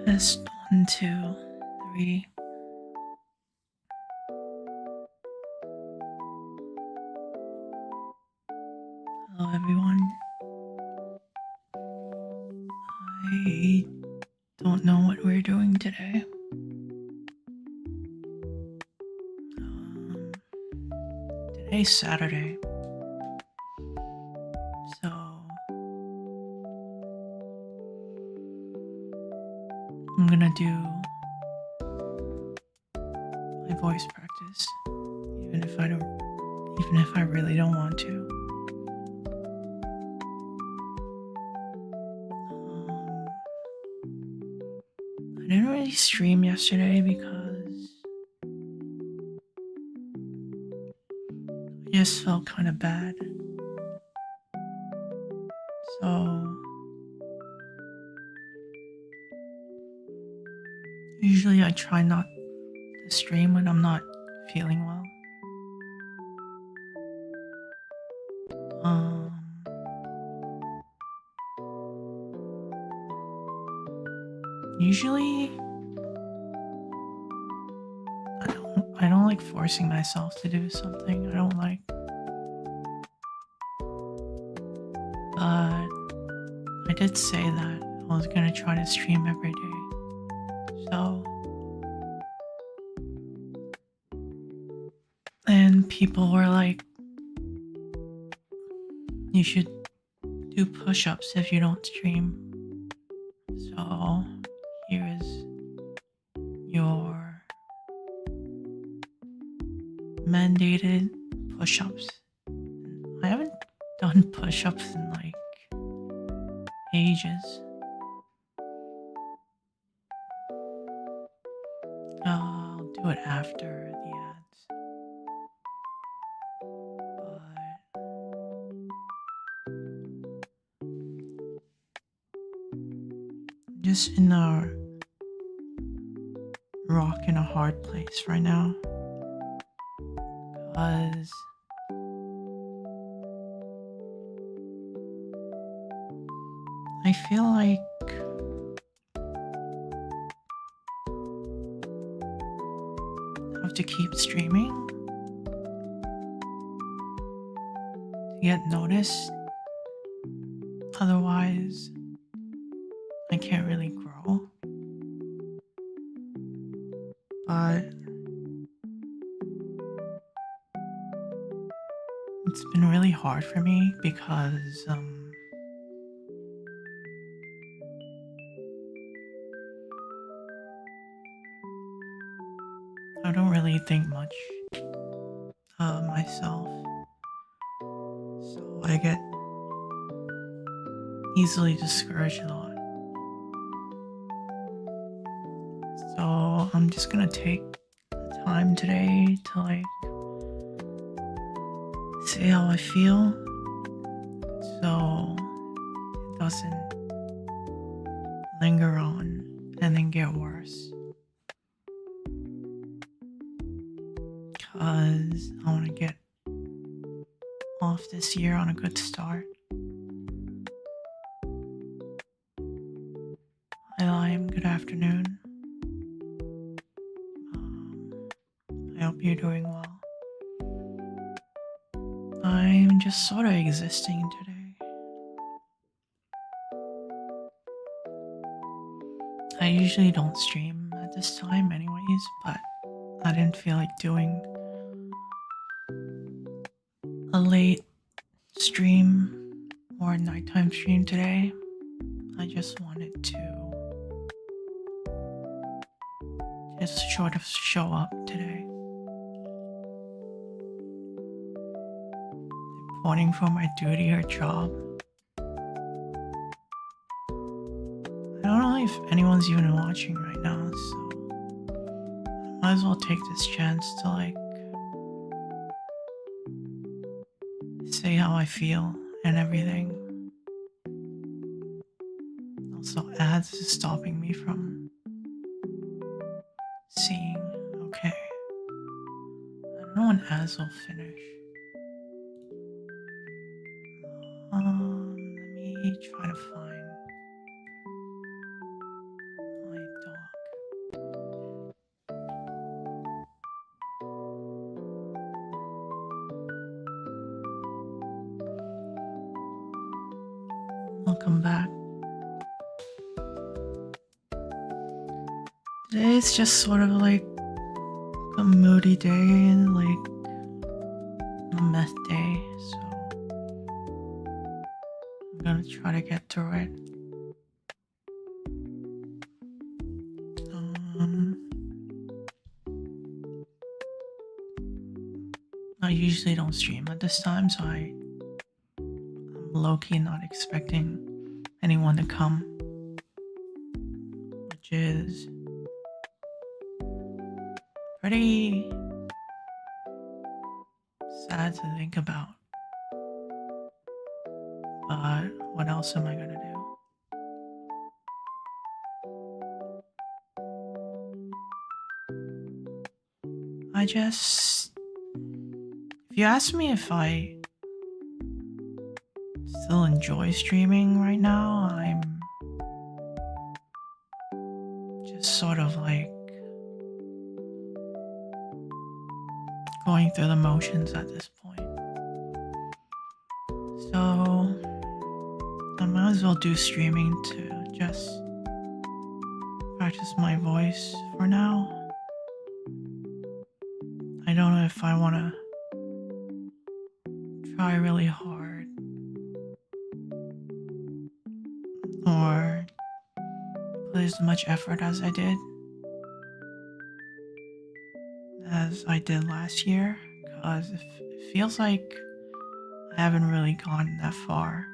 Test one, two, three. Hello, everyone. I don't know what we're doing today. Today's Saturday, so I'm gonna do my voice practice, even if I really don't want to. I didn't really stream yesterday because I just felt kind of bad. So usually I try not to stream when I'm not feeling well. Usually I don't like forcing myself to do something I don't like. But I did say that I was gonna try to stream every day. So, and people were like, you should do push-ups if you don't stream. So, here is your mandated push-ups. I haven't done push-ups in like ages. I'll do it after the ads. But just in a rock and a hard place right now. Because I feel like I have to keep streaming to get noticed. Otherwise, I can't really grow. But it's been really hard for me because I don't really think much of myself. So I get easily discouraged a lot. So I'm just gonna take the time today to like say how I feel so it doesn't linger on and then get worse. Because I want to get off this year on a good start. Hi Lime, good afternoon. I hope you're doing well. I'm just sort of existing today. I usually don't stream at this time anyways, but I didn't feel like doing a late stream or a nighttime stream today. I just wanted to just sort of show up today. Reporting for my duty or job. I don't know if anyone's even watching right now, so I might as well take this chance to like say how I feel and everything. Also, ads is stopping me from seeing. Okay. I don't know when ads will finish. Let me try to find my Welcome back. Today's just sort of like a moody day and like a meth day, so I'm gonna try to get through it. I usually don't stream at this time, so I'm low-key not expecting anyone to come, which is pretty sad to think about. But what else am I gonna do? If you ask me if I still enjoy streaming right now, I'm just sort of like going through the motions at this point. So I might as well do streaming to just practice my voice for now. I don't know if I want to try really hard or put as much effort as I did last year, because it feels like I haven't really gone that far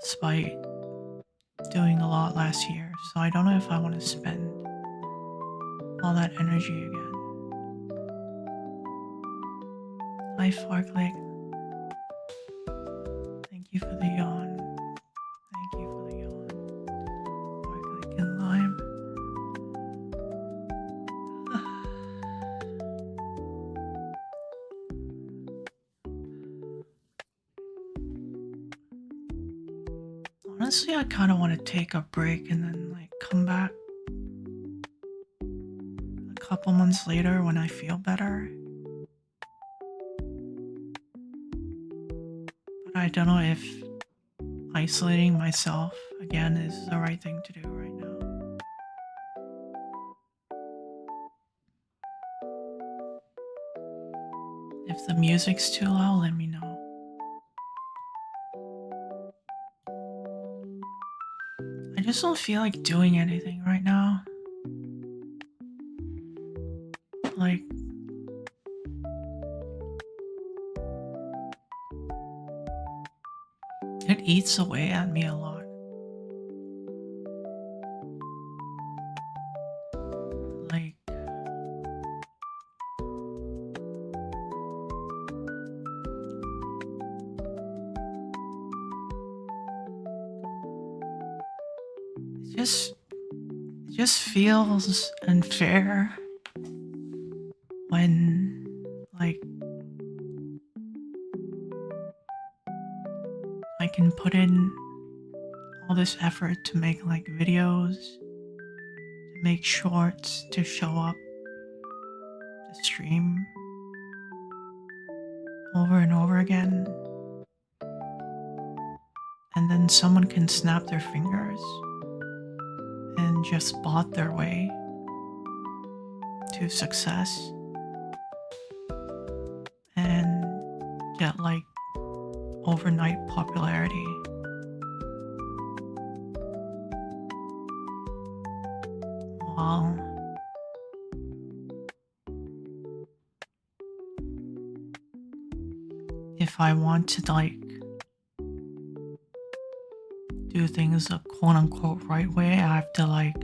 despite doing a lot last year. So I don't know if I want to spend all that energy again. Hi Farclick. Thank you for the yawn. Thank you for the yawn. Farclick and Lime. Honestly, I kind of want to take a break and then like come back a couple months later when I feel better. But I don't know if isolating myself again is the right thing to do right now. If the music's too loud, let me know. I just don't feel like doing anything right now. Like, it eats away at me a lot. Like, it just feels unfair when like I can put in all this effort to make like videos, to make shorts, to show up, to stream over and over again, and then someone can snap their fingers and just bot their way to success and get like overnight popularity. While if I want to like do things the quote unquote right way, I have to like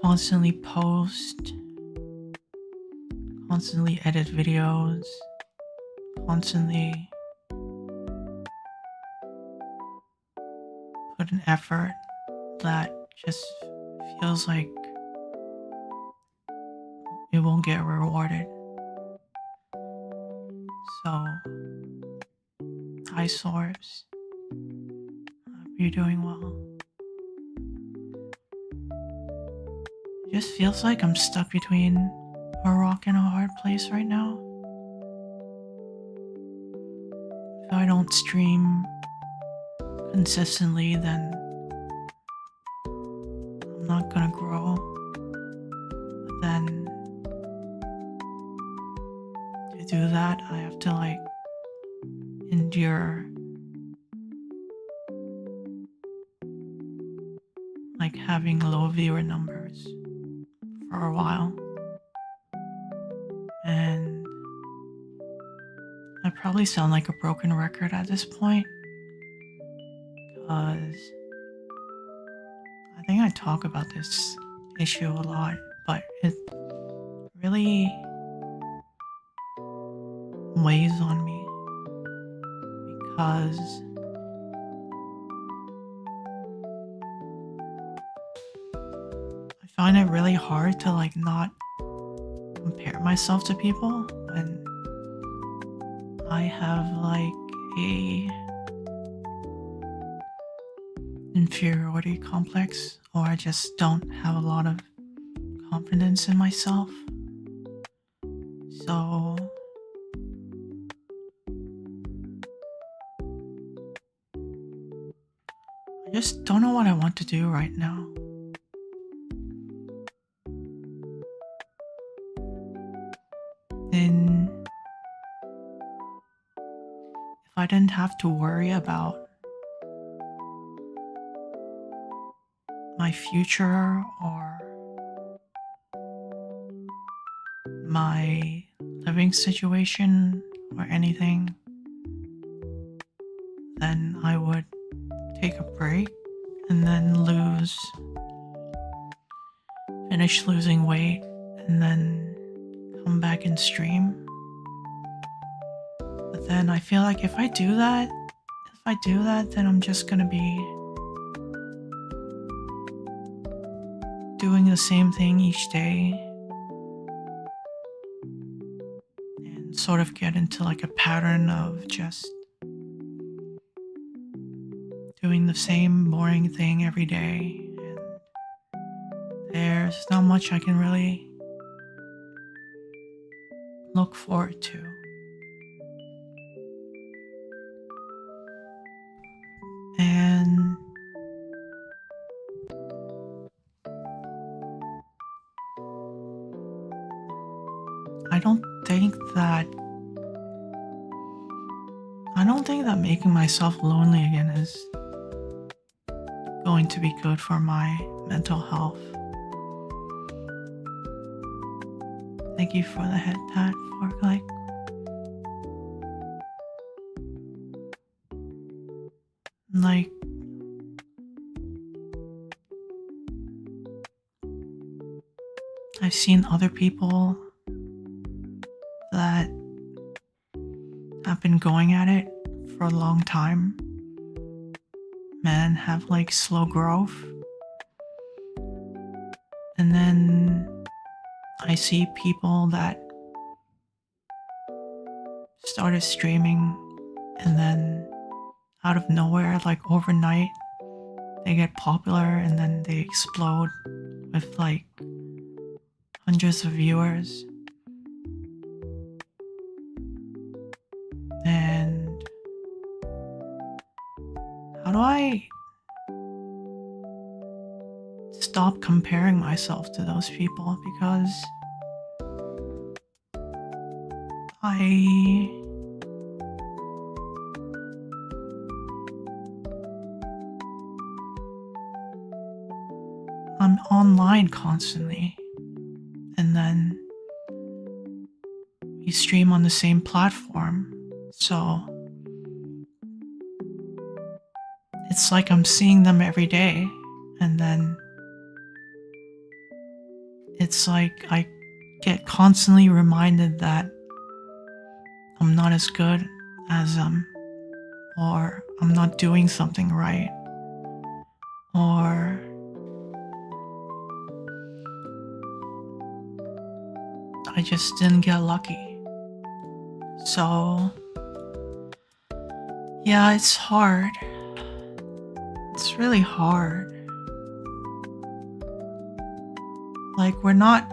constantly post, constantly edit videos, constantly put an effort that just feels like it won't get rewarded. So, hi Sorbs. Hope you're doing well. It just feels like I'm stuck between a rock and a hard place right now. If I don't don't stream consistently, then I'm not gonna grow. But then to do that, I have to like endure like having low viewer numbers for a while. And I probably sound like a broken record at this point because I think I talk about this issue a lot, but it really weighs on me because I find it really hard to like not compare myself to people when I have like a inferiority complex, or I just don't have a lot of confidence in myself. So I just don't know what I want to do right now. And if I didn't have to worry about my future or my living situation or anything, then I would take a break and then finish losing weight and then come back and stream. But then I feel like if I do that, then I'm just gonna be doing the same thing each day and sort of get into like a pattern of just doing the same boring thing every day, and there's not much I can really look forward to. And I don't think that making myself lonely again is going to be good for my mental health. Thank you for the head pat, Fork. Like, I've seen other people that have been going at it for a long time and have like slow growth. And then I see people that started streaming and then out of nowhere, like overnight, they get popular and then they explode with like hundreds of viewers. And how do I stop comparing myself to those people? Because I'm online constantly, and then we stream on the same platform, so it's like I'm seeing them every day, and then it's like I get constantly reminded that I'm not as good as them, or I'm not doing something right, or I just didn't get lucky. So yeah, it's hard. It's really hard. Like we're not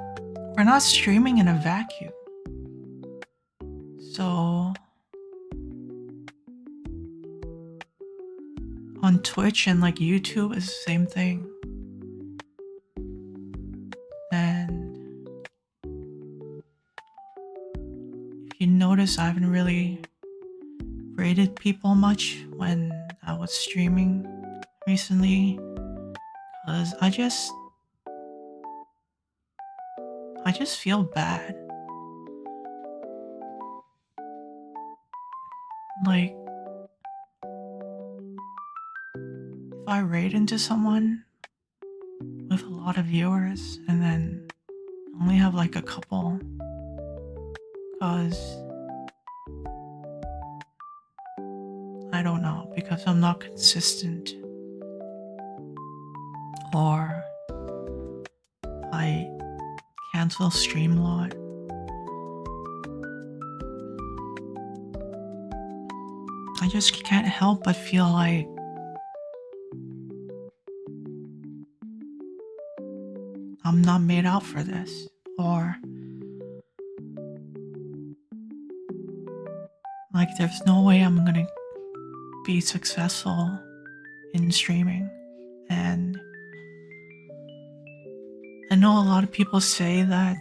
streaming in a vacuum. So on Twitch and like YouTube is the same thing. And if you notice, I haven't really rated people much when I was streaming recently, because I just feel bad. Like, if I raid into someone with a lot of viewers and then only have like a couple, because I don't know, because I'm not consistent, or I cancel stream a lot. I just can't help but feel like I'm not made out for this, or like there's no way I'm gonna be successful in streaming. And I know a lot of people say that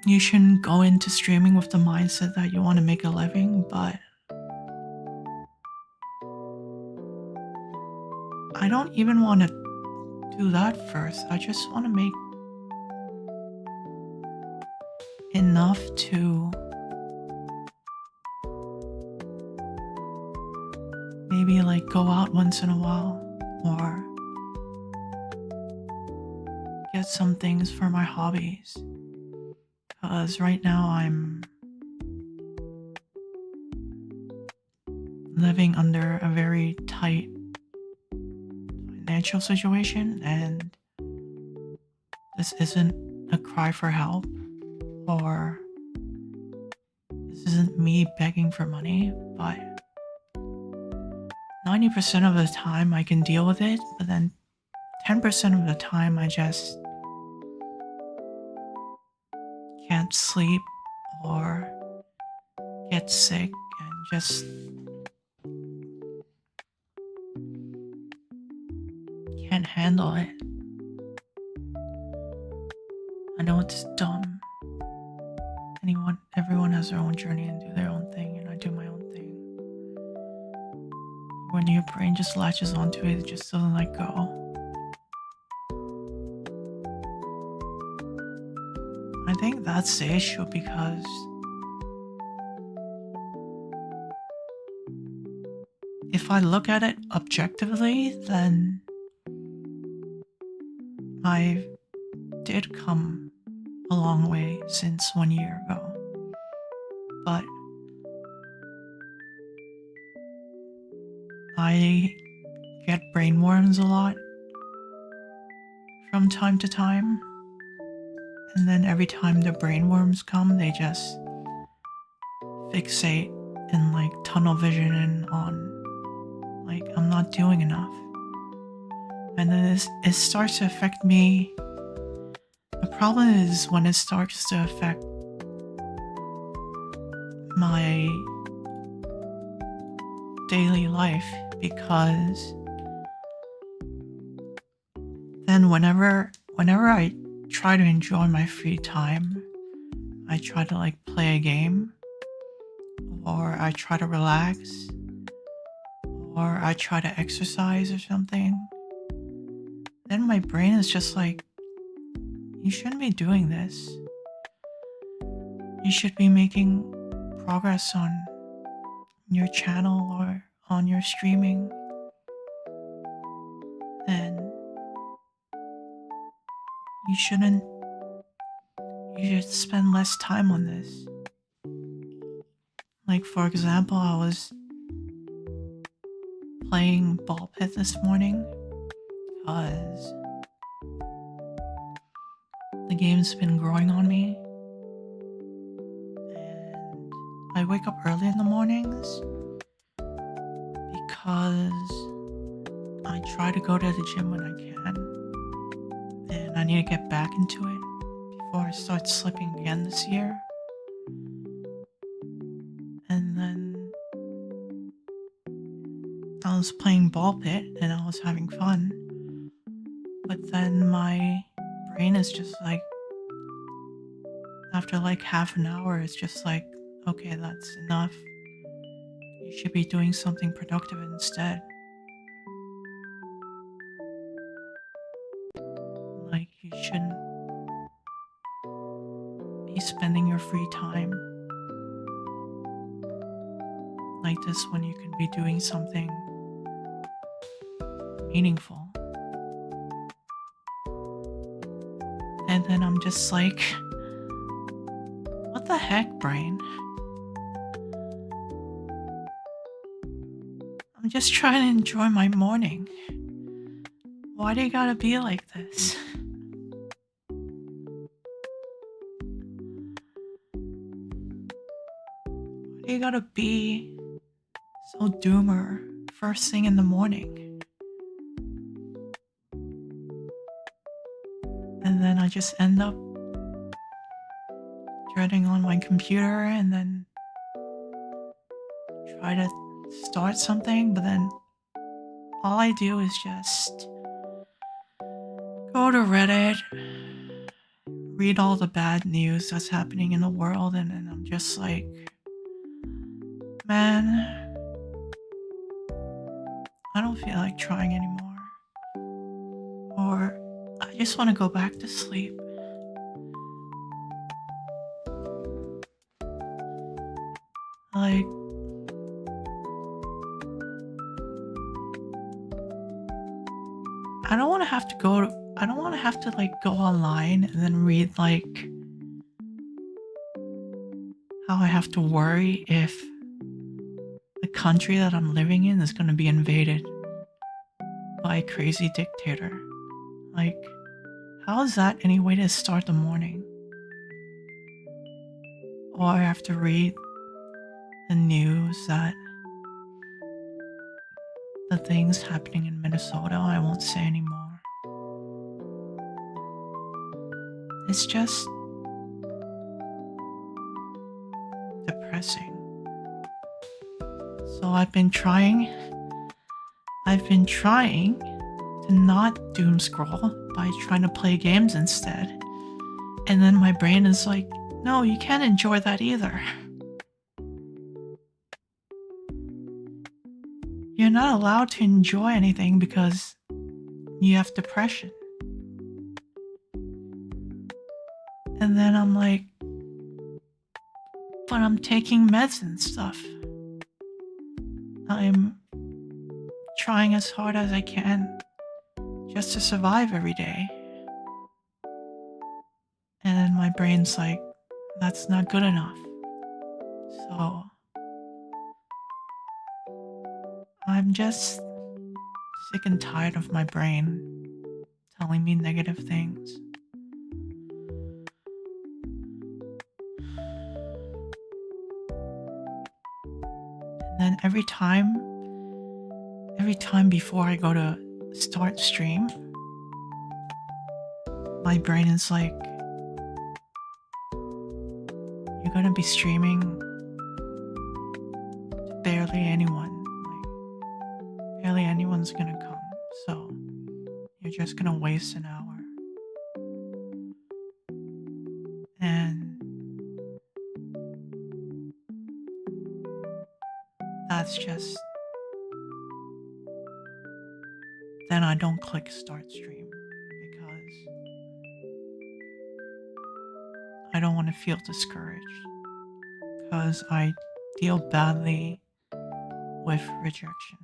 you shouldn't go into streaming with the mindset that you want to make a living, but I don't even want to do that first. I just want to make enough to maybe like go out once in a while, or get some things for my hobbies. Because right now I'm living under a very tight financial situation, and this isn't a cry for help, or this isn't me begging for money, but 90% of the time I can deal with it, but then 10% of the time I just can't sleep or get sick and just can't handle it. I know it's dumb. Everyone has their own journey and do their own thing, and I do my own thing. When your brain just latches onto it, it just doesn't let go. I think that's the issue, because if I look at it objectively, then I did come a long way since 1 year ago. But I get brainworms a lot from time to time. And then every time the brainworms come, they just fixate and like tunnel vision in on like I'm not doing enough. And then it starts to affect me. The problem is when it starts to affect my daily life, because then whenever I try to enjoy my free time, I try to like play a game, or I try to relax, or I try to exercise or something, then my brain is just like, you shouldn't be doing this. You should be making progress on your channel or on your streaming. And you should spend less time on this. Like, for example, I was playing ball pit this morning because the game's been growing on me, and I wake up early in the mornings because I try to go to the gym when I can, and I need to get back into it before I start slipping again this year. And then I was playing ball pit and I was having fun. But then my brain is just like, after like half an hour, it's just like, okay, that's enough. You should be doing something productive instead. Like, you shouldn't be spending your free time like this when you can be doing something meaningful. And then I'm just like, what the heck, brain? I'm just trying to enjoy my morning. Why do you gotta be like this? Why do you gotta be so doomer first thing in the morning? And then I just end up dreading on my computer and then try to start something, but then all I do is just go to Reddit, read all the bad news that's happening in the world, and then I'm just like, man, I don't feel like trying anymore. Or I just want to go back to sleep. Like, I don't want to have to like go online and then read like how I have to worry if the country that I'm living in is going to be invaded by a crazy dictator. Like, how is that any way to start the morning? Or I have to read the news that the things happening in Minnesota, I won't say anymore. It's just depressing. So I've been trying to not doom scroll by trying to play games instead. And then my brain is like, no, you can't enjoy that either. You're not allowed to enjoy anything because you have depression. And then I'm like, but I'm taking meds and stuff. I'm trying as hard as I can just to survive every day. And then my brain's like, that's not good enough. So I'm just sick and tired of my brain telling me negative things. And then every time before I go to start stream, my brain is like, you're gonna be streaming to barely anyone. Like, barely anyone's gonna come. So you're just gonna waste an hour. And that's just... Then I don't click start stream because I don't want to feel discouraged, because I deal badly with rejection.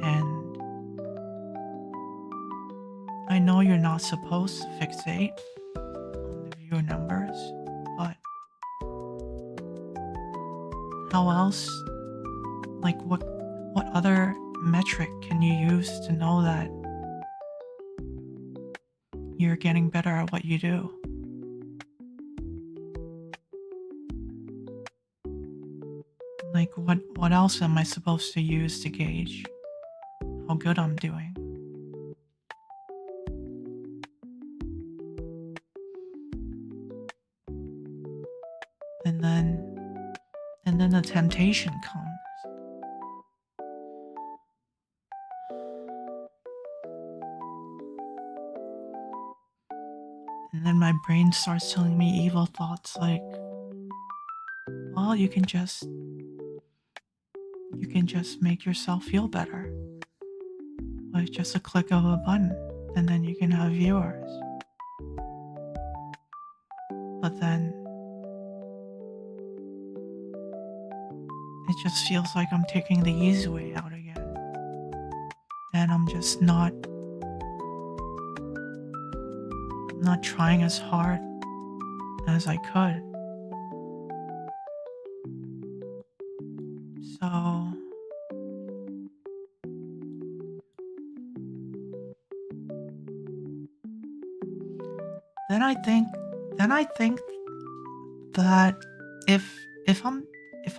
And I know you're not supposed to fixate on the viewer numbers, but how else? Like, what other metric can you use to know that you're getting better at what you do? Like, what else am I supposed to use to gauge how good I'm doing? And And then the temptation comes. And then my brain starts telling me evil thoughts like, well, you can just make yourself feel better with just a click of a button, and then you can have viewers. But then it just feels like I'm taking the easy way out again. And I'm just not trying as hard as I could. So then I think that if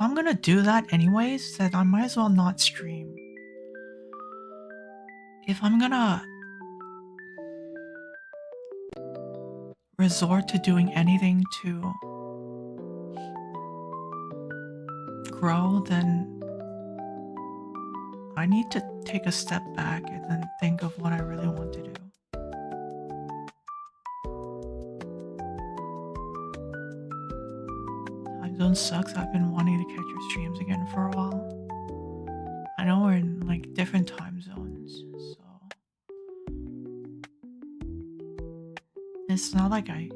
I'm gonna do that anyways, then I might as well not stream. If I'm gonna resort to doing anything to grow, then I need to take a step back and then think of what I really want to do. Time zone sucks. I've been wanting to catch your streams again for a while. I know we're in like different time zones, so it's not like I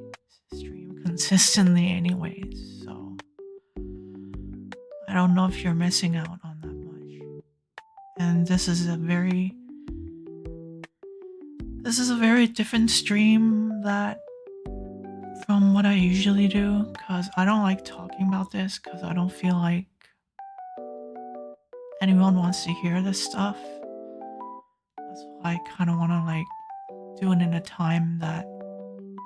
stream consistently anyways, so I don't know if you're missing out on that much. And this is a very different stream that from what I usually do, because I don't like talking about this, because I don't feel like anyone wants to hear this stuff. That's why I kind of want to like do it in a time that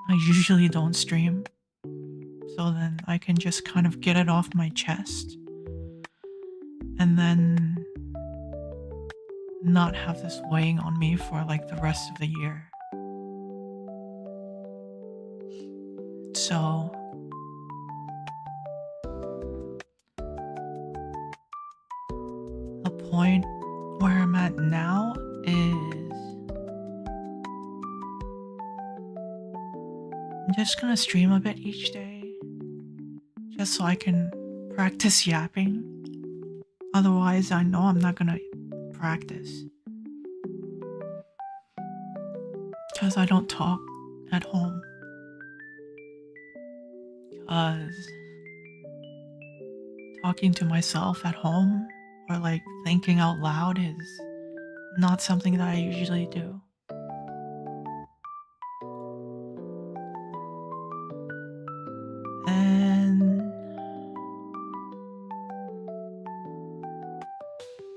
I usually don't stream, so then I can just kind of get it off my chest and then not have this weighing on me for like the rest of the year. So the point where I'm at now is I'm just gonna stream a bit each day just so I can practice yapping. Otherwise, I know I'm not gonna practice because I don't talk at home. Because talking to myself at home or like thinking out loud is not something that I usually do. And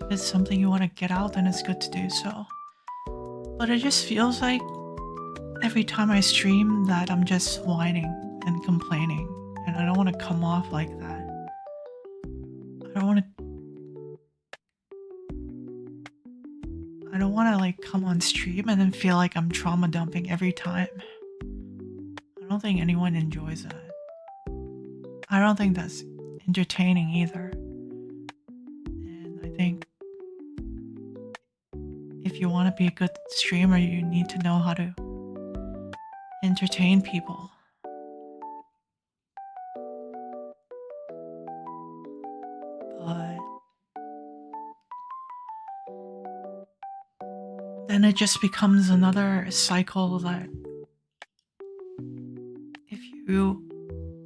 if it's something you want to get out, then it's good to do so. But it just feels like every time I stream that I'm just whining and complaining, and I don't want to come off like that. I don't want to like come on stream and then feel like I'm trauma dumping every time. I don't think anyone enjoys that. I don't think that's entertaining either. And I think if you want to be a good streamer, you need to know how to entertain people. But then it just becomes another cycle that if you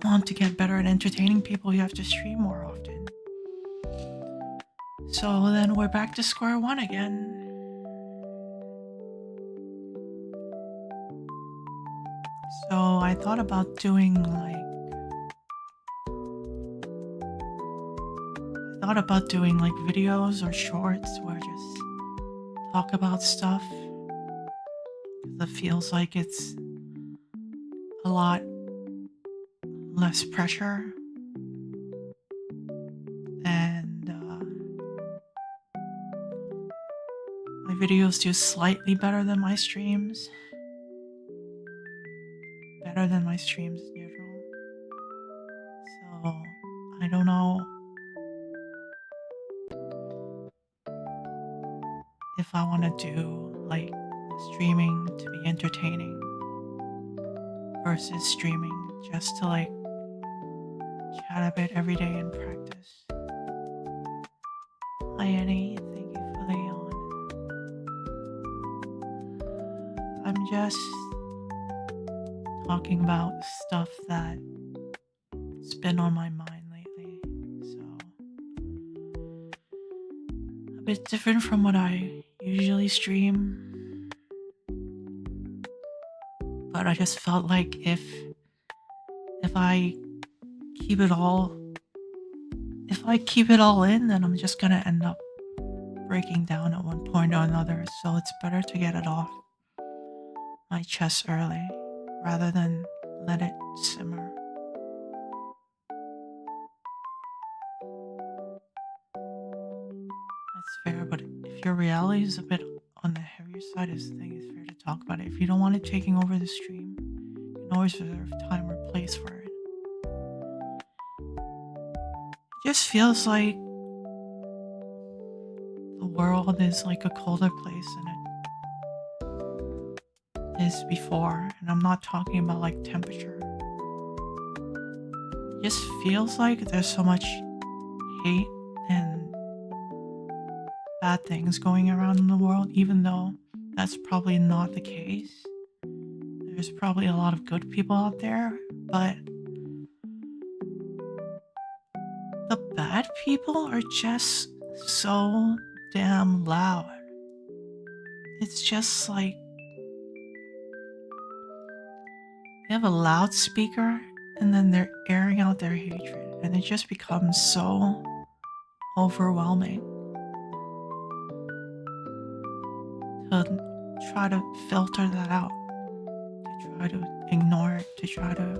want to get better at entertaining people, you have to stream more often. So then we're back to square one again. So I thought about doing videos or shorts where I just talk about stuff that feels like it's a lot less pressure, and my videos do slightly better than my streams. Better than my streams in general. So I don't know if I want to do like streaming to be entertaining versus streaming just to like chat a bit every day and practice. Hi Annie, thank you for the yawn. I'm just talking about stuff that's been on my mind lately. So a bit different from what I usually stream. But I just felt like if I keep it all in, then I'm just gonna end up breaking down at one point or another. So it's better to get it off my chest early rather than let it simmer. That's fair, but if your reality is a bit on the heavier side, I think it's fair to talk about it. If you don't want it taking over the stream, you can always reserve time or place for it. It just feels like the world is like a colder place than it is before, and I'm not talking about like temperature. It just feels like there's so much hate and bad things going around in the world, even though that's probably not the case. There's probably a lot of good people out there, but the bad people are just so damn loud. It's just like they have a loudspeaker and then they're airing out their hatred, and it just becomes so overwhelming to try to filter that out, to try to ignore it, to try to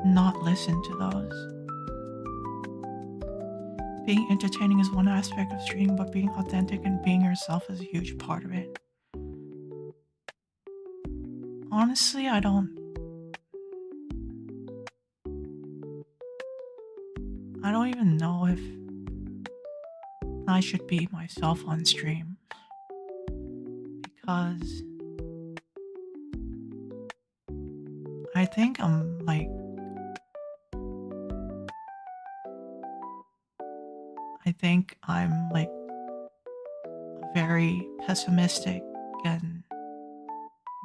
not listen to those. Being entertaining is one aspect of streaming, but being authentic and being yourself is a huge part of it. Honestly, I don't even know if I should be myself on stream, because I think I'm like a very pessimistic and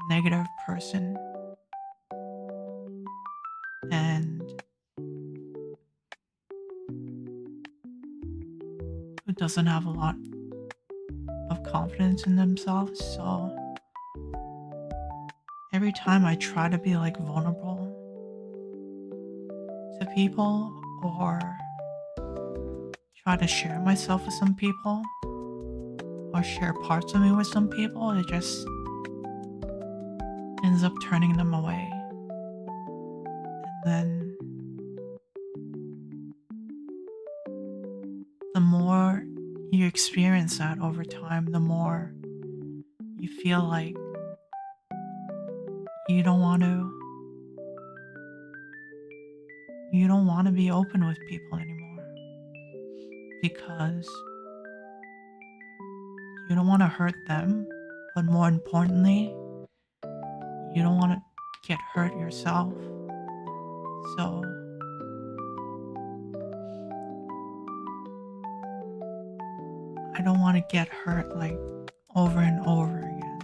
negative person, and who doesn't have a lot of confidence in themselves. So every time I try to be like vulnerable to people or try to share myself with some people or share parts of me with some people, it just ends up turning them away. And then the more you experience that over time, the more you feel like you don't want to be open with people anymore, because you don't want to hurt them, but more importantly, you don't want to get hurt yourself. So I don't want to get hurt like over and over again,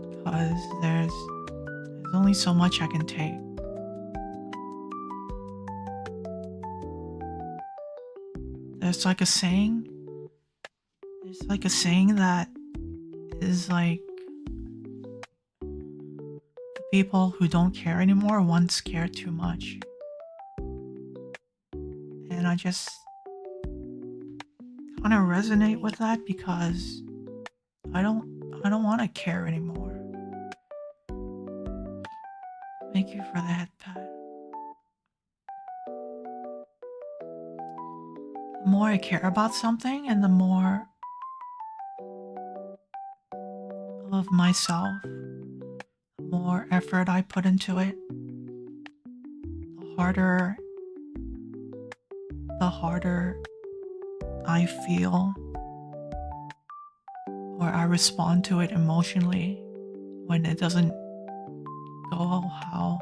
because there's only so much I can take. There's like a saying that is like, the people who don't care anymore once cared too much. And I just kind of resonate with that, because I don't want to care anymore. Thank you for the head pat. The more I care about something and the more of myself, the more effort I put into it, the harder I feel or I respond to it emotionally when it doesn't go how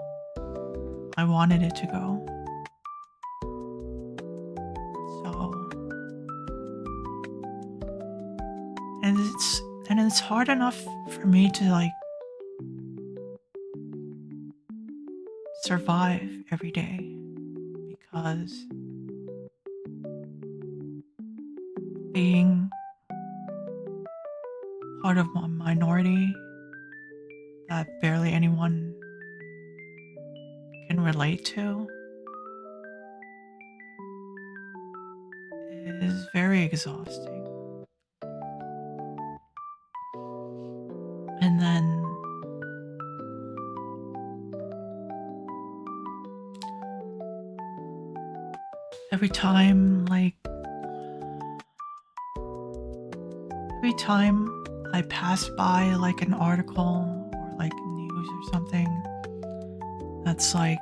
I wanted it to go. So, and it's hard enough for me to like survive every day because being part of a minority that barely anyone can relate to is very exhausting. And then every time, every time I pass by like an article or like news or something that's like,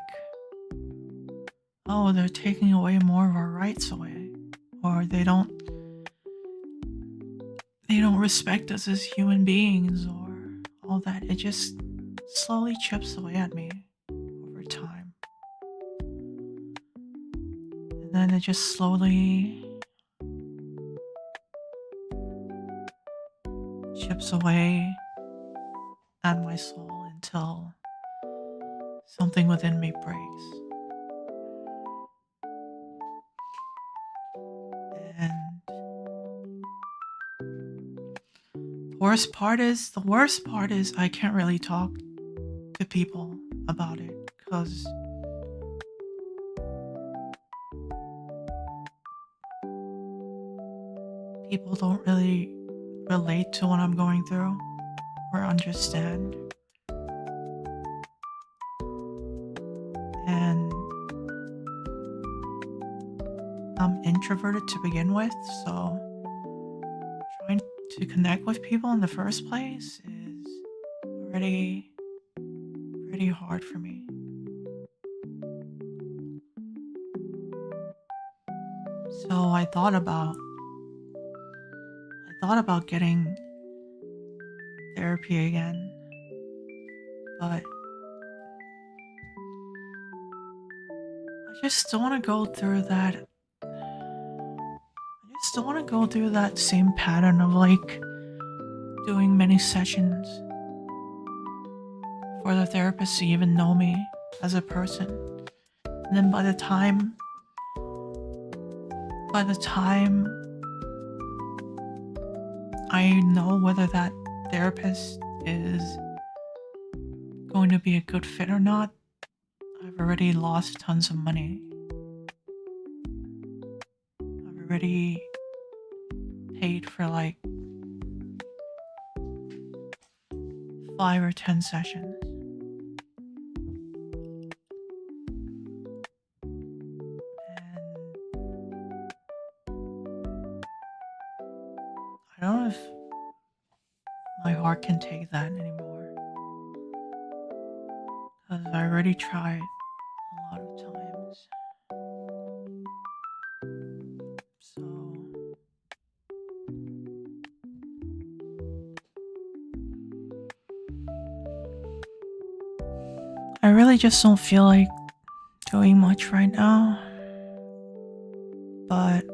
oh, they're taking away more of our rights away, or they don't respect us as human beings, or all that, it just slowly chips away at me over time. And then it just slowly chips away at my soul until something within me breaks. And the worst part is I can't really talk to people about it because people don't really relate to what I'm going through or understand. And I'm introverted to begin with, so trying to connect with people in the first place is already pretty hard for me. So I thought about getting therapy again, but I just don't want to go through that. I just don't want to go through that same pattern of like doing many sessions for the therapist to even know me as a person. And then by the time I know whether that therapist is going to be a good fit or not, I've already lost tons of money. I've already paid for like 5 or 10 sessions. I don't know if my heart can take that anymore. Because I already tried a lot of times. So I really just don't feel like doing much right now. But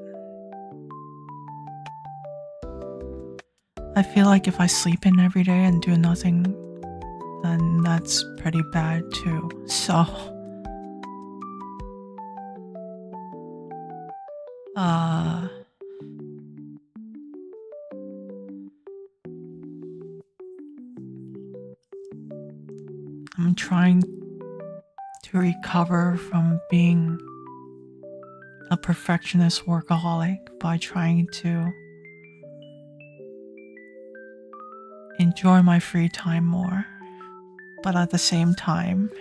I feel like if I sleep in every day and do nothing, then that's pretty bad too. So, I'm trying to recover from being a perfectionist workaholic by trying to enjoy my free time more. But at the same time,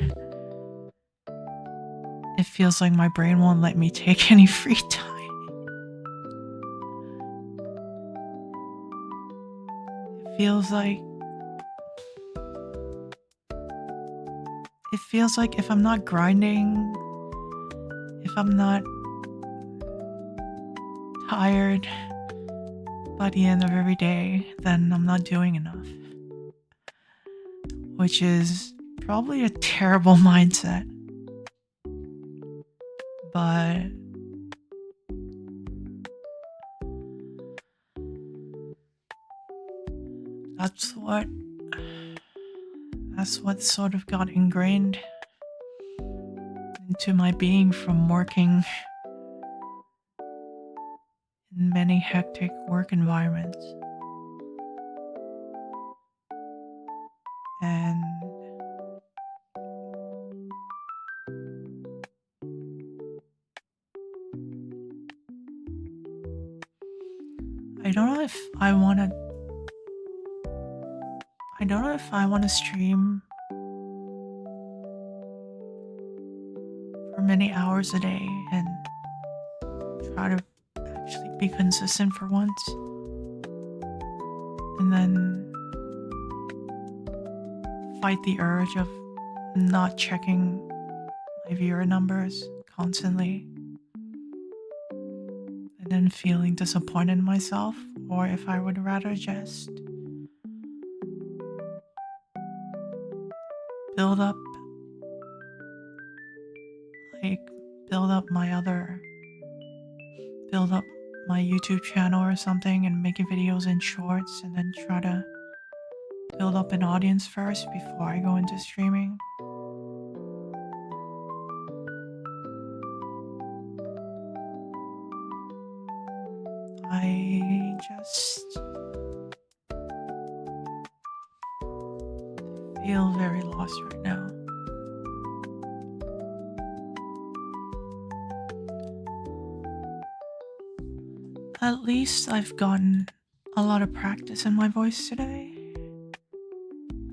it feels like my brain won't let me take any free time. It feels like if I'm not grinding, if I'm not tired by the end of every day, then I'm not doing enough. Which is probably a terrible mindset. But that's what sort of got ingrained into my being from working in many hectic work environments. And I don't know if I want to stream for many hours a day and try to actually be consistent for once. And then fight the urge of not checking my viewer numbers constantly. And then feeling disappointed in myself, or if I would rather just build up my YouTube channel or something and making videos in shorts, and then try to build up an audience first before I go into streaming. I just feel very lost right now. At least I've gotten a lot of practice in my voice today,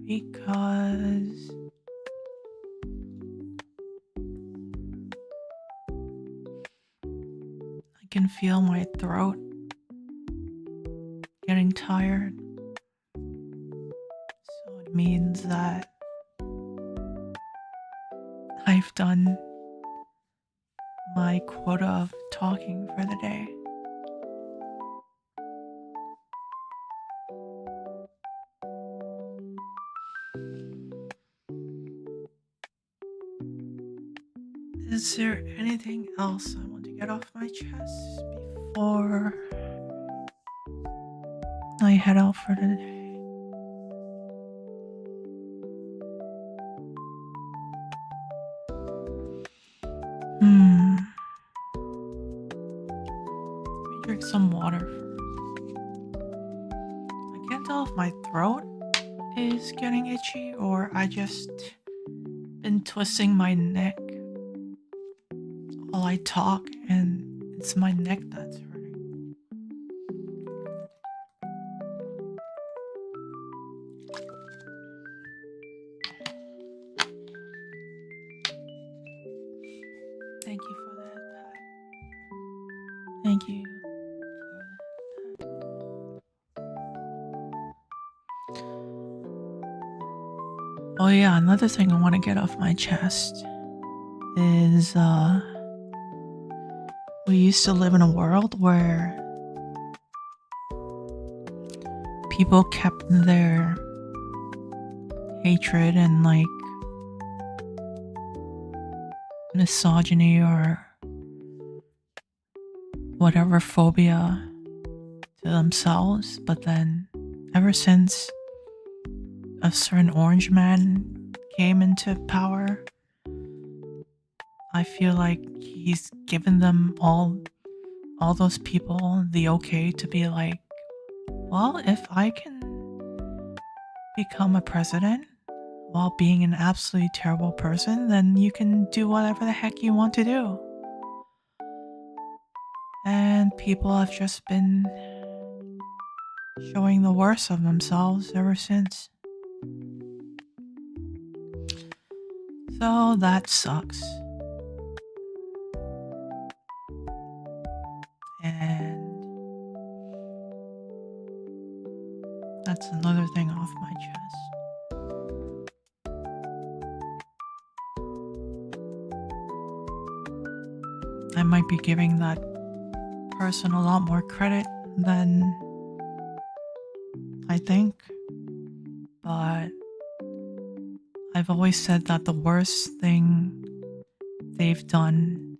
because I can feel my throat getting tired. So it means that I've done my quota of talking for the day. Is there anything else I want to get off my chest before I head out for the day? Let me drink some water first. I can't tell if my throat is getting itchy or I just been twisting my neck while I talk, and it's my neck that's hurting. Thank you for that, Pat. Thank you for that. Oh yeah, another thing I want to get off my chest is we used to live in a world where people kept their hatred and like misogyny or whatever phobia to themselves, but then ever since a certain orange man came into power, I feel like he's given them all those people the okay to be like, well, if I can become a president while being an absolutely terrible person, then you can do whatever the heck you want to do. And people have just been showing the worst of themselves ever since. So that sucks. And that's another thing off my chest. I might be giving that person a lot more credit than I think, but I've always said that the worst thing they've done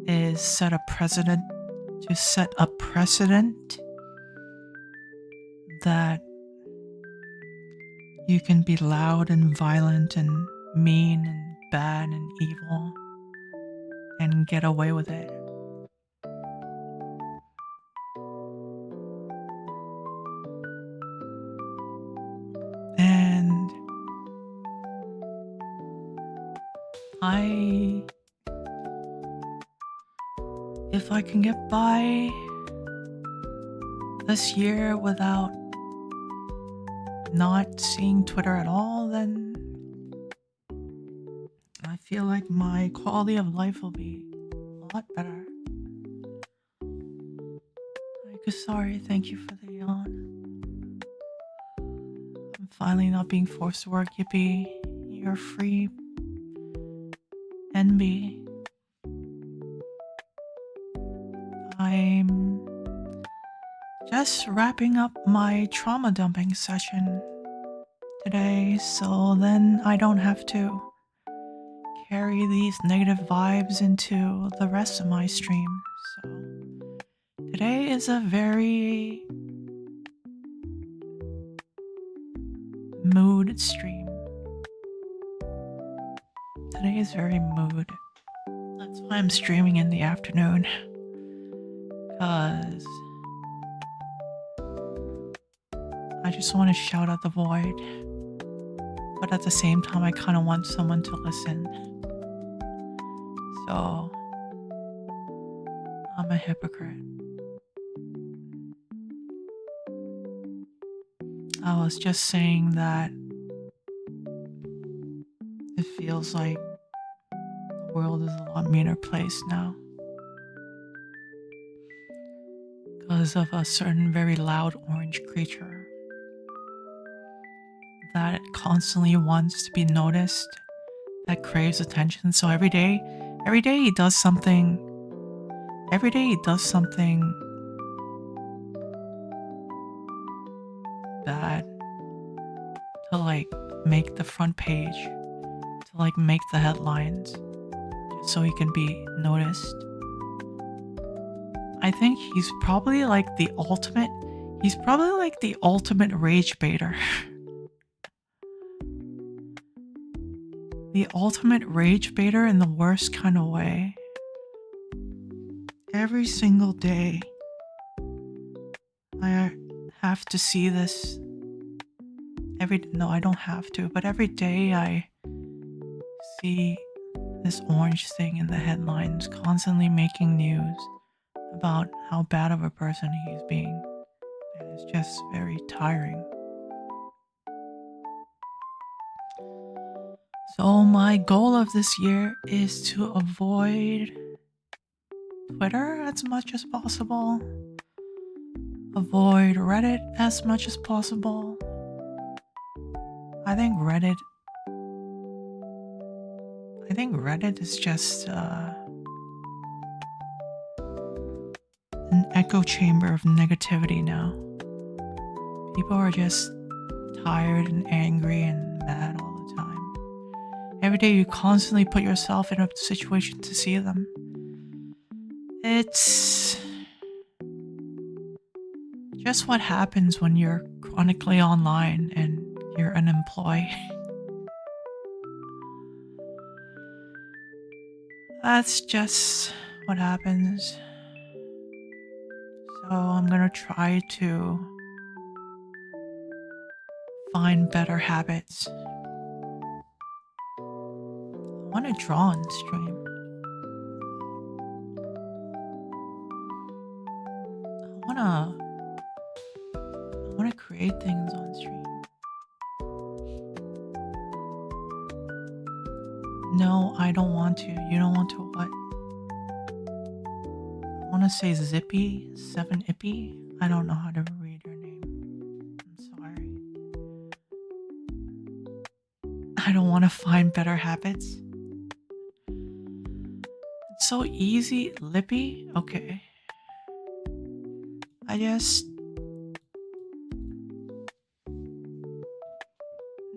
is set a precedent that you can be loud and violent and mean and bad and evil and get away with it. And if I can get by this year without not seeing Twitter at all, then I feel like my quality of life will be a lot better. Sorry, thank you for the yawn. I'm finally not being forced to work. Yippee, you're free. NB. I'm just wrapping up my trauma dumping session today, so then I don't have to carry these negative vibes into the rest of my stream. So today is a very mood stream. Today is very mood. That's why I'm streaming in the afternoon. Because I just want to shout at the void. But at the same time, I kind of want someone to listen. So I'm a hypocrite. I was just saying that it feels like the world is a lot meaner place now. Because of a certain very loud orange creature that constantly wants to be noticed, that craves attention. So every day he does something. Every day he does something bad to like make the front page, to like make the headlines, just so he can be noticed. I think he's probably like the ultimate rage baiter. The ultimate rage baiter in the worst kind of way. Every single day I have to see this. No, I don't have to, but every day I see this orange thing in the headlines, constantly making news about how bad of a person he's being. And it's just very tiring. So my goal of this year is to avoid Twitter as much as possible, avoid Reddit as much as possible. I think Reddit is just an echo chamber of negativity now. People are just tired and angry and mad all the time. Every day you constantly put yourself in a situation to see them. It's just what happens when you're chronically online and you're an employee. That's just what happens. So I'm gonna try to find better habits. I want to draw on stream. I want to create things on stream. No, I don't want to. You don't want to what? I want to say Zippy, 7ippy. I don't know how to read your name. I'm sorry. I don't want to find better habits. It's so easy. Lippy? Okay. I just...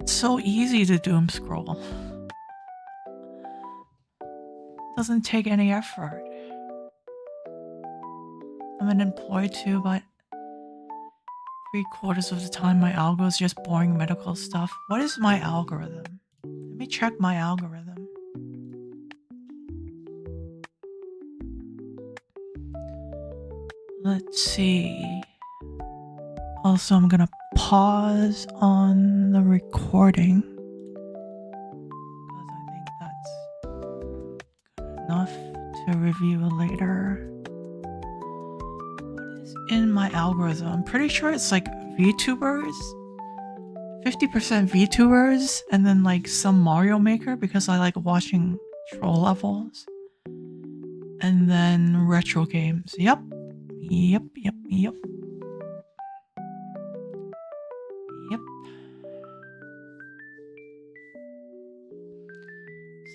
It's so easy to doom scroll. It doesn't take any effort. I'm unemployed too, but 3/4 of the time my algo is just boring medical stuff. What is my algorithm? Let me check my algorithm. Let's see. Also, I'm gonna pause on the recording because I think that's good enough to review later. What is in my algorithm? I'm pretty sure it's like VTubers, 50% VTubers, and then like some Mario Maker because I like watching troll levels, and then retro games. Yep. Yep.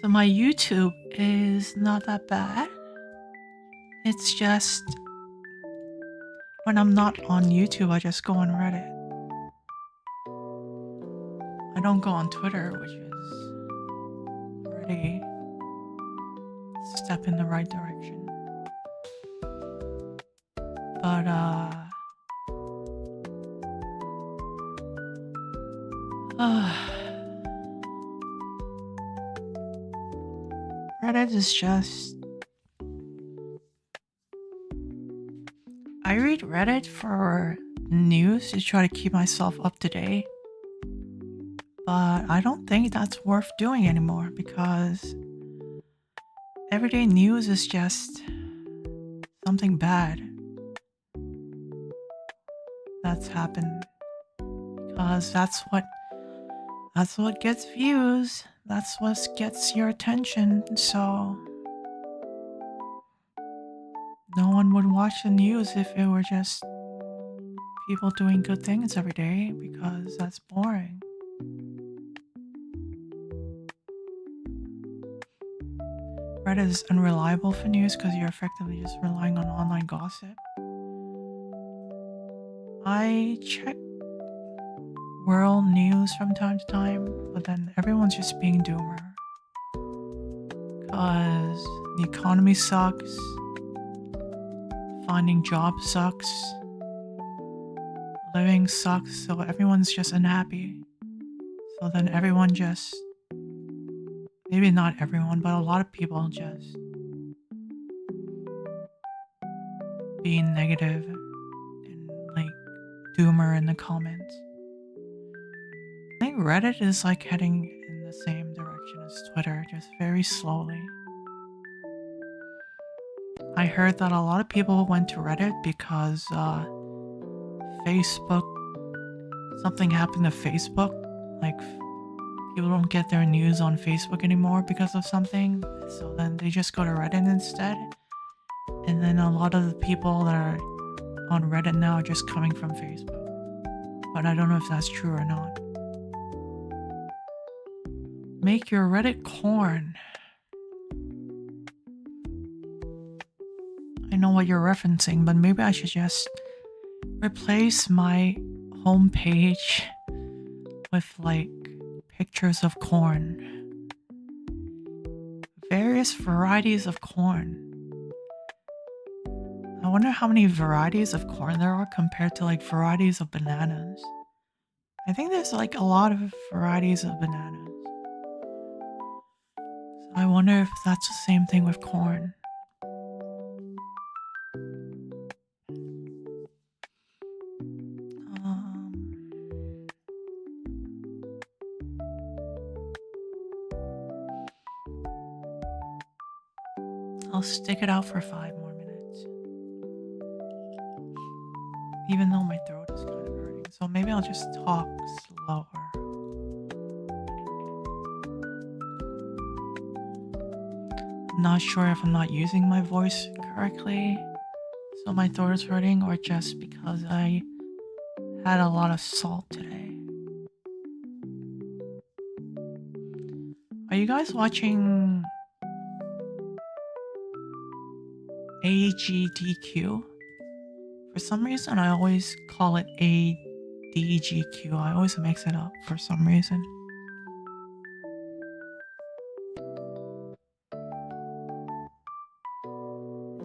So my YouTube is not that bad. It's just when I'm not on YouTube, I just go on Reddit. I don't go on Twitter, which is already a step in the right direction. But Reddit is just... I read Reddit for news to try to keep myself up to date. But I don't think that's worth doing anymore because everyday news is just something bad that's happened. Because that's what gets views. That's what gets your attention. So no one would watch the news if it were just people doing good things every day because that's boring. Reddit is unreliable for news because you're effectively just relying on online gossip. I check world news from time to time, but then everyone's just being doomer. Because the economy sucks, finding jobs sucks, living sucks, so everyone's just unhappy. So then everyone just... Maybe not everyone, but a lot of people just being negative and like doomer in the comments. I think Reddit is like heading in the same direction as Twitter, just very slowly. I heard that a lot of people went to Reddit because Facebook, something happened to Facebook, like people don't get their news on Facebook anymore because of something, so then they just go to Reddit instead. And then a lot of the people that are on Reddit now are just coming from Facebook. But I don't know if that's true or not. Make your Reddit corn. I know what you're referencing, but maybe I should just replace my homepage with like pictures of corn. Various varieties of corn. I wonder how many varieties of corn there are compared to like varieties of bananas. I think there's like a lot of varieties of bananas. So I wonder if that's the same thing with corn. I'll stick it out for 5 more minutes. Even though my throat is kind of hurting. So maybe I'll just talk slower. I'm not sure if I'm not using my voice correctly, so my throat is hurting, or just because I had a lot of salt today. Are you guys watching AGDQ For some reason, I always call it ADGQ. I always mix it up for some reason.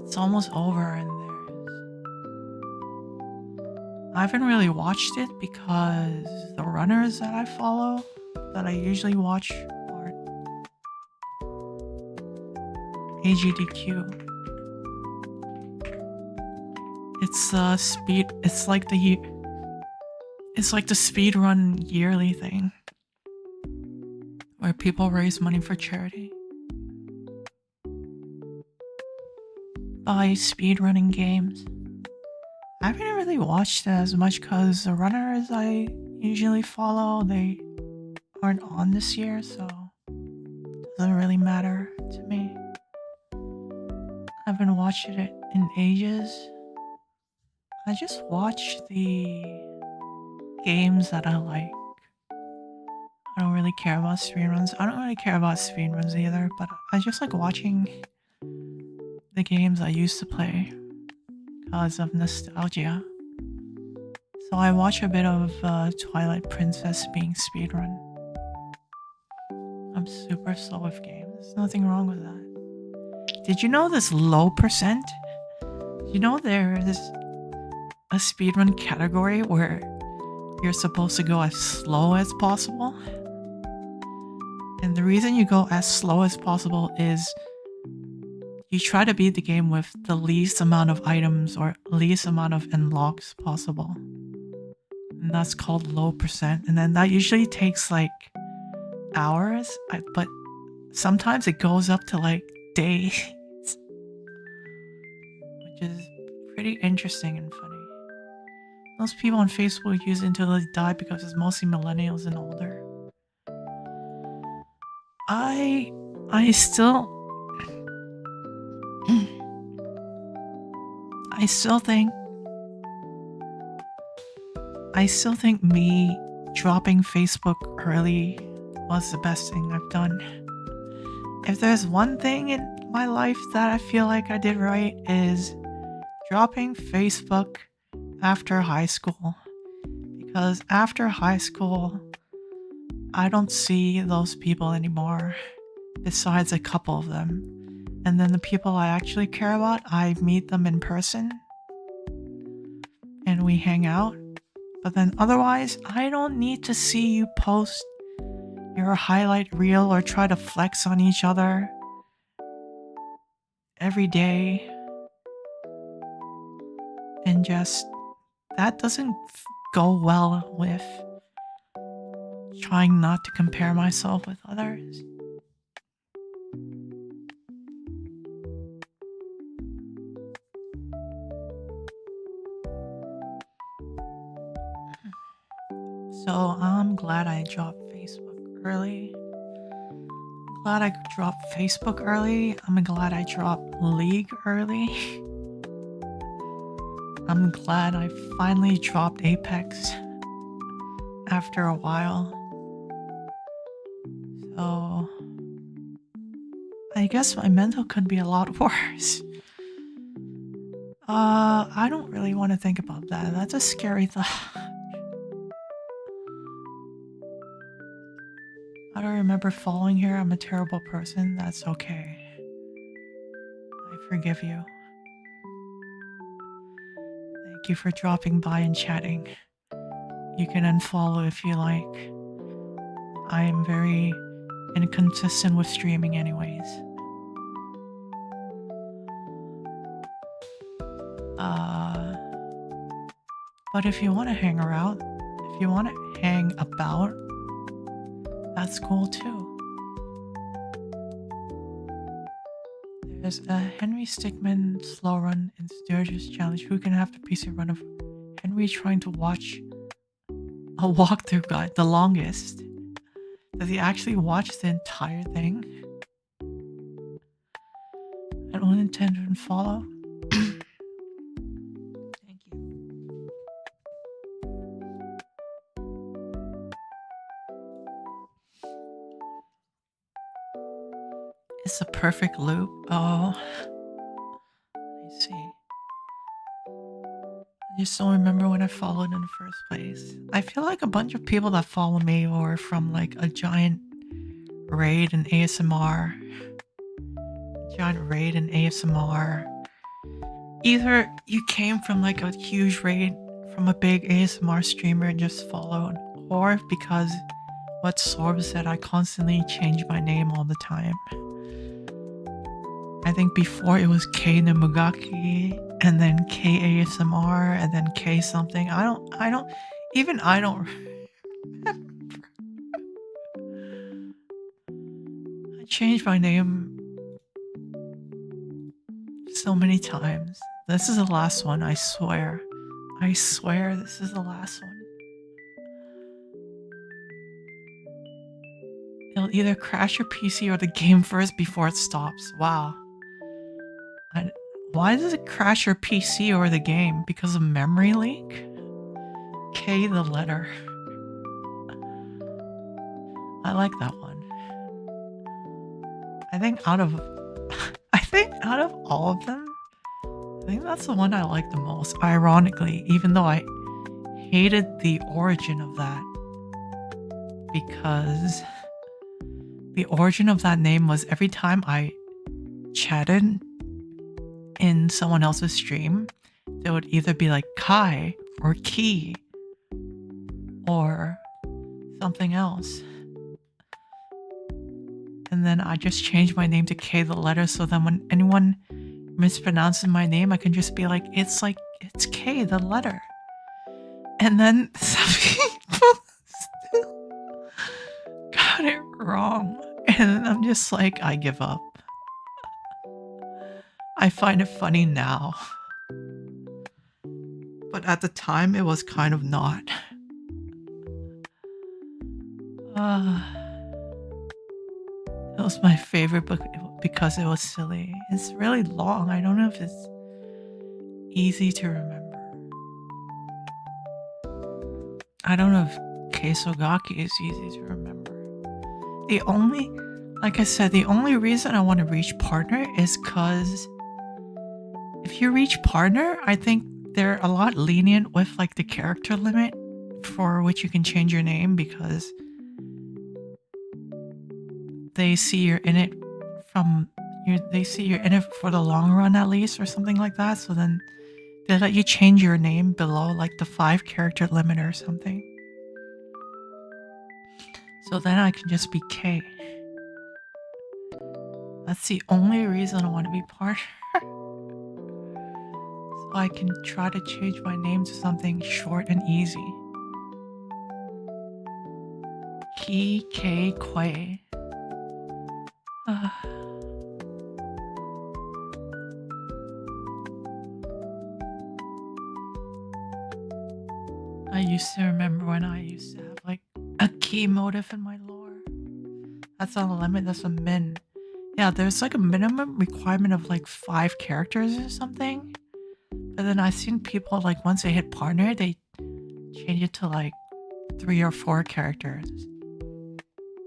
It's almost over, and I haven't really watched it because the runners that I follow, that I usually watch, are AGDQ. It's speed. It's like the speed run yearly thing where people raise money for charity by speed running games. I haven't really watched it as much because the runners I usually follow, they aren't on this year, so it doesn't really matter to me. I haven't watched it in ages. I just watch the games that I like. I don't really care about speedruns. I don't really care about speedruns either, but I just like watching the games I used to play because of nostalgia. So I watch a bit of Twilight Princess being speedrun. I'm super slow with games. There's nothing wrong with that. Did you know this low percent? You know there is a speedrun category where you're supposed to go as slow as possible? And the reason you go as slow as possible is you try to beat the game with the least amount of items or least amount of unlocks possible. And that's called low percent. And then that usually takes like hours, but sometimes it goes up to like days, which is pretty interesting and funny. Most people on Facebook use it until they die because it's mostly millennials and older. I still think me dropping Facebook early was the best thing I've done. If there's one thing in my life that I feel like I did right is dropping Facebook after high school. Because after high school, I don't see those people anymore, besides a couple of them. And then the people I actually care about, I meet them in person and we hang out. But then otherwise, I don't need to see you post your highlight reel or try to flex on each other every day. And just, that doesn't go well with trying not to compare myself with others. So I'm glad I dropped Facebook early. I'm glad I dropped Facebook early. I'm glad I dropped League early. I'm glad I finally dropped Apex after a while. So I guess my mental could be a lot worse. I don't really want to think about that. That's a scary thought. I don't remember following here. I'm a terrible person. That's okay. I forgive you. Thank you for dropping by and chatting. You can unfollow if you like. I am very inconsistent with streaming anyways. But if you want to hang around, if you want to hang about, that's cool too. There's a Henry Stickmin slow run in Sturgis challenge. Who can have the PC run of Henry trying to watch a walkthrough guide the longest? Does he actually watch the entire thing? I don't intend to follow. Thank you. It's a perfect loop. Oh, I see. just don't remember when I followed in the first place. I feel like a bunch of people that follow me were from like a raid in ASMR, giant raid in ASMR. Either you came from like a huge raid from a big ASMR streamer and just followed, or because what Sorb said, I constantly change my name all the time. I think before it was K Namugaki, and then K ASMR, and then K something. Even I don't remember. I changed my name so many times. This is the last one, I swear. I swear this is the last one. It'll either crash your PC or the game first before it stops. Wow. Why does it crash your PC or the game? Because of memory leak? K the letter. I like that one. I think out of all of them, I think that's the one I like the most. Ironically, even though I hated the origin of that, because the origin of that name was every time I chatted in someone else's stream, they would either be like Kai or Ki or something else. And then I just changed my name to K the letter, so then when anyone mispronounces my name, I can just be like, it's K the letter. And then some people still got it wrong. And I'm just like, I give up. I find it funny now. But at the time, it was kind of not. It was my favorite book because it was silly. It's really long. I don't know if it's easy to remember. I don't know if Keisogaki is easy to remember. Like I said, the only reason I want to reach partner is because if you reach partner, I think they're a lot lenient with like the character limit for which you can change your name, because they see you're in it for the long run at least, or something like that. So then they let you change your name below like the 5-character limit or something. So then I can just be K. That's the only reason I want to be partner. So I can try to change my name to something short and easy. Ki K Quay. I used to remember when I used to have like a key motive in my lore. That's not a limit, that's a min. Yeah, there's like a minimum requirement of like 5 characters or something. But then I've seen people like once they hit partner, they change it to like 3 or 4 characters.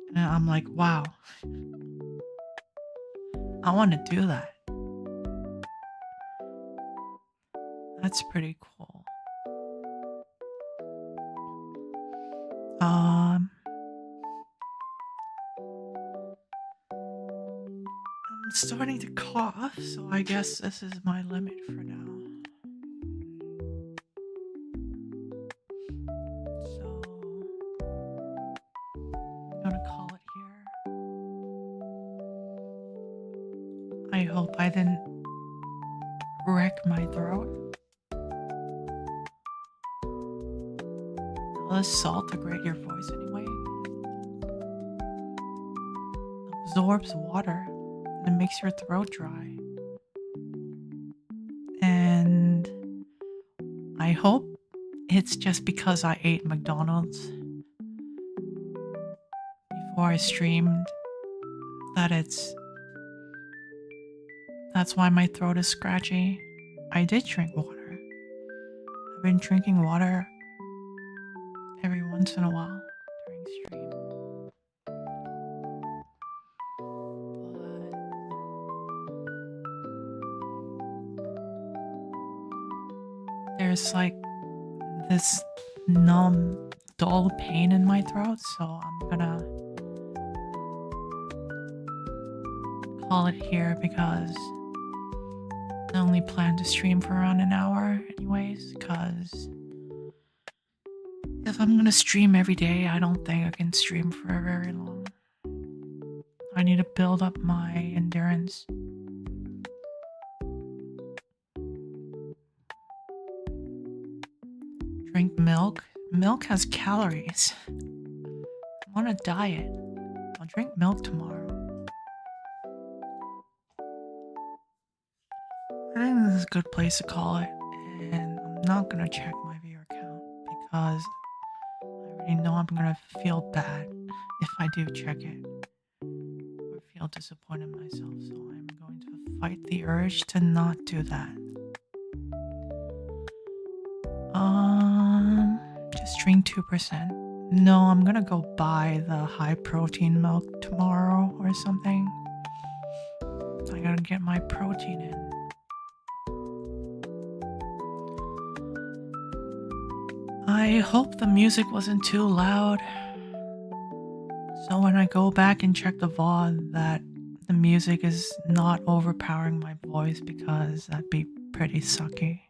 And I'm like, wow. I want to do that. That's pretty cool. I'm starting to cough, so I guess this is my limit for now. So I'm gonna call it here. I hope I didn't wreck my throat. Does salt degrade your voice anyway? Absorbs water and it makes your throat dry. And I hope it's just because I ate McDonald's before I streamed that's why my throat is scratchy. I did drink water. I've been drinking water every once in a while during stream. But there's like this numb, dull pain in my throat, so I'm gonna call it here because I only plan to stream for around an hour anyways, because if I'm gonna stream every day, I don't think I can stream for very long. I need to build up my endurance. Drink milk. Milk has calories. I'm on a diet. I'll drink milk tomorrow. I think this is a good place to call it, and I'm not gonna check my viewer count because I already know I'm gonna feel bad if I do check it or feel disappointed in myself, so I'm going to fight the urge to not do that. Just drink 2%. No, I'm gonna go buy the high protein milk tomorrow or something. I gotta get my protein in. I hope the music wasn't too loud, so when I go back and check the VOD that the music is not overpowering my voice, because that'd be pretty sucky.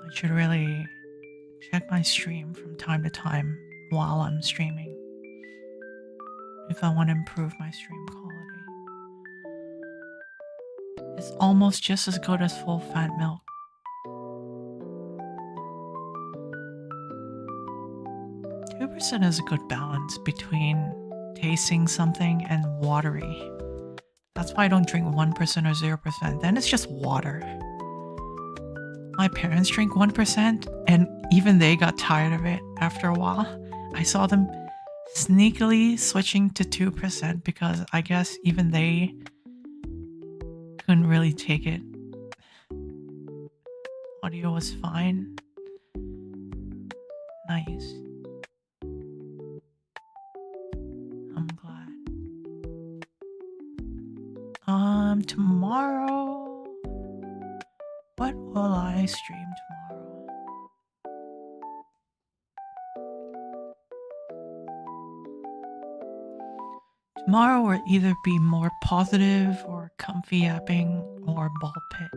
I should really check my stream from time to time while I'm streaming if I want to improve my stream quality. It's almost just as good as full fat milk. % is a good balance between tasting something and watery. That's why I don't drink 1% or 0%. Then it's just water. My parents drink 1%, and even they got tired of it after a while. I saw them sneakily switching to 2% because I guess even they couldn't really take it. Audio was fine. Nice. I'm glad. Tomorrow, what will I stream tomorrow? Tomorrow will either be more positive or comfy yapping or ball pit.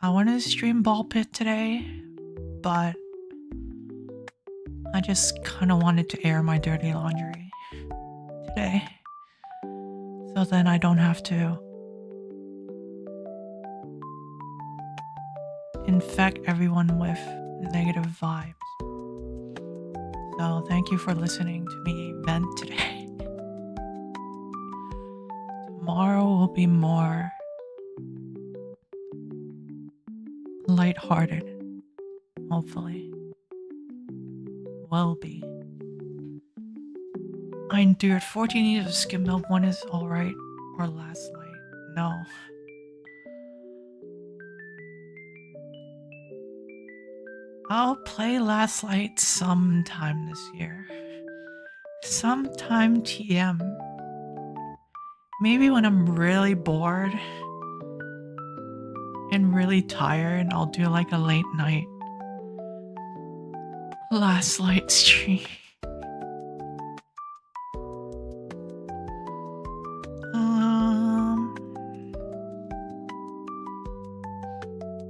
I wanted to stream ball pit today, but I just kind of wanted to air my dirty laundry today, so then I don't have to infect everyone with negative vibes. So thank you for listening to me vent today. Tomorrow will be more lighthearted, hopefully. Will be. I endured 14 years of skim milk. One is alright, or last light. No. I'll play Last Light sometime this year. Sometime TM. Maybe when I'm really bored and really tired, I'll do like a late night Last Light stream.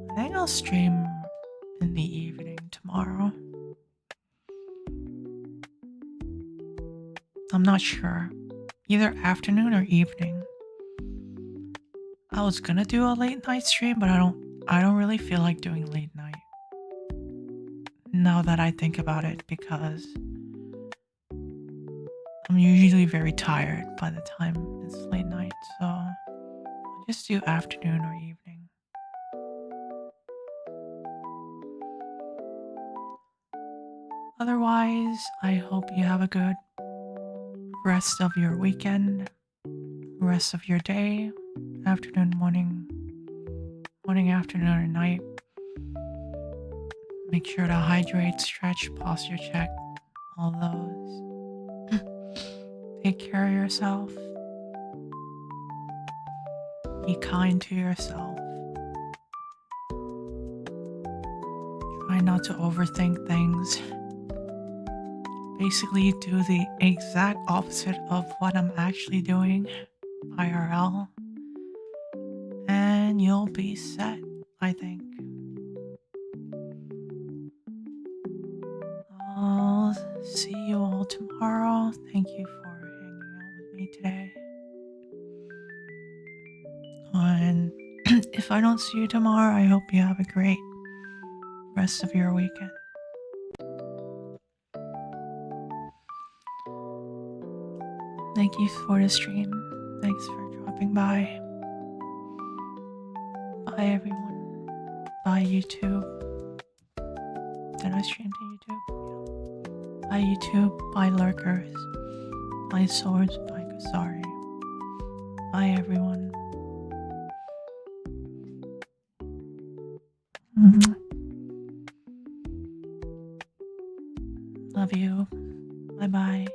I think I'll stream in the evening tomorrow. I'm not sure. Either afternoon or evening. I was gonna do a late night stream, but I don't really feel like doing late night. Now that I think about it, because I'm usually very tired by the time it's late night, so I'll just do afternoon or evening. Otherwise, I hope you have a good rest of your weekend, rest of your day, afternoon, morning, afternoon, or night. Make sure to hydrate, stretch, posture check, all those. Take care of yourself. Be kind to yourself. Try not to overthink things. Basically, do the exact opposite of what I'm actually doing, IRL, and you'll be set, I think. I'll see you all tomorrow. Thank you for hanging out with me today. And if I don't see you tomorrow, I hope you have a great rest of your weekend. Thank you for the stream. Thanks for dropping by. Bye, everyone. Bye, YouTube. Did I stream to YouTube? Yeah. Bye, YouTube. Bye, lurkers. Bye, swords. Bye, Kasari. Bye, everyone. Love you. Bye bye.